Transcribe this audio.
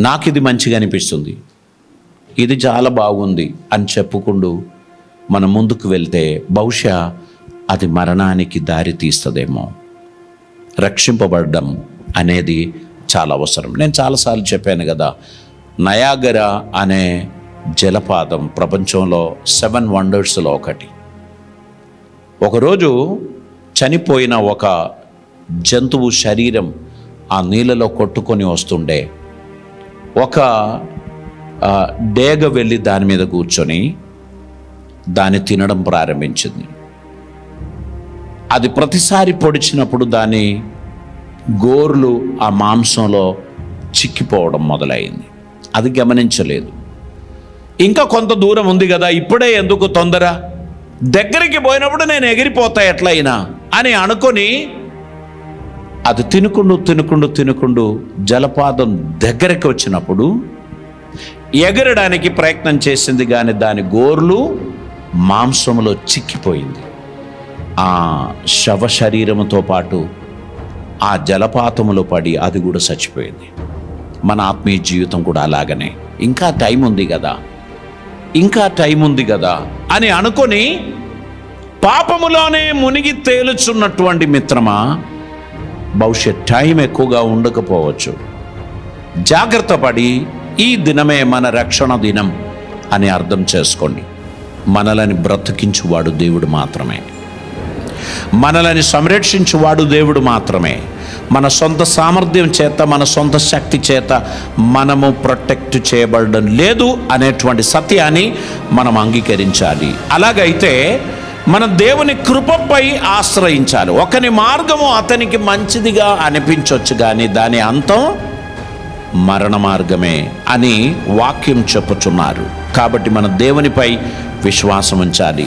నాకు ఇది మంచిగా అనిపిస్తుంది, ఇది చాలా బాగుంది అని చెప్పుకుంటూ మనం ముందుకు వెళ్తే బహుశా అది మరణానికి దారి తీస్తుందేమో. రక్షింపబడడం అనేది చాలా అవసరం. నేను చాలాసార్లు చెప్పాను కదా, నయాగరా అనే జలపాతం ప్రపంచంలో 7 వండర్స్లో ఒకటి. ఒకరోజు చనిపోయిన ఒక జంతువు శరీరం ఆ నీళ్ళలో కొట్టుకొని వస్తుండే ఒక డేగ వెళ్ళి దాని మీద కూర్చొని దాన్ని తినడం ప్రారంభించింది. అది ప్రతిసారి పొడిచినప్పుడు దాని గోర్లు ఆ మాంసంలో చిక్కిపోవడం మొదలైంది. అది గమనించలేదు. ఇంకా కొంత దూరం ఉంది కదా, ఇప్పుడే ఎందుకు తొందర, దగ్గరికి పోయినప్పుడు నేను ఎగిరిపోతా ఎట్లయినా అని అనుకొని అది తినుకుంటూ జలపాతం దగ్గరికి వచ్చినప్పుడు ఎగరడానికి ప్రయత్నం చేసింది, కానీ దాని గోర్లు మాంసంలో చిక్కిపోయింది. ఆ శవ శరీరంతో పాటు ఆ జలపాతములో పడి అది కూడా చచ్చిపోయింది. మన ఆత్మీయ జీవితం కూడా అలాగనే, ఇంకా టైం ఉంది కదా అని అనుకొని పాపములోనే మునిగి తేలుచున్నటువంటి మిత్రమా, భవిష్యత్ టైం ఎక్కువగా ఉండకపోవచ్చు. జాగ్రత్త పడి ఈ దినమే మన రక్షణ దినం అని అర్థం చేసుకోండి. మనలని బ్రతికించువాడు దేవుడు మాత్రమే, మనలని సంరక్షించువాడు దేవుడు మాత్రమే. మన సొంత సామర్థ్యం చేత, మన సొంత శక్తి చేత మనము ప్రొటెక్ట్ చేయబడడం లేదు అనేటువంటి సత్యాన్ని మనం అంగీకరించాలి. అలాగైతే మన దేవుని కృపపై ఆశ్రయించాలి. ఒకని మార్గము అతనికి మంచిదిగా అనిపించవచ్చు, కానీ దాని అంతం మరణ మార్గమే అని వాక్యం చెప్పుచున్నారు. కాబట్టి మన దేవునిపై విశ్వాసం ఉంచాలి.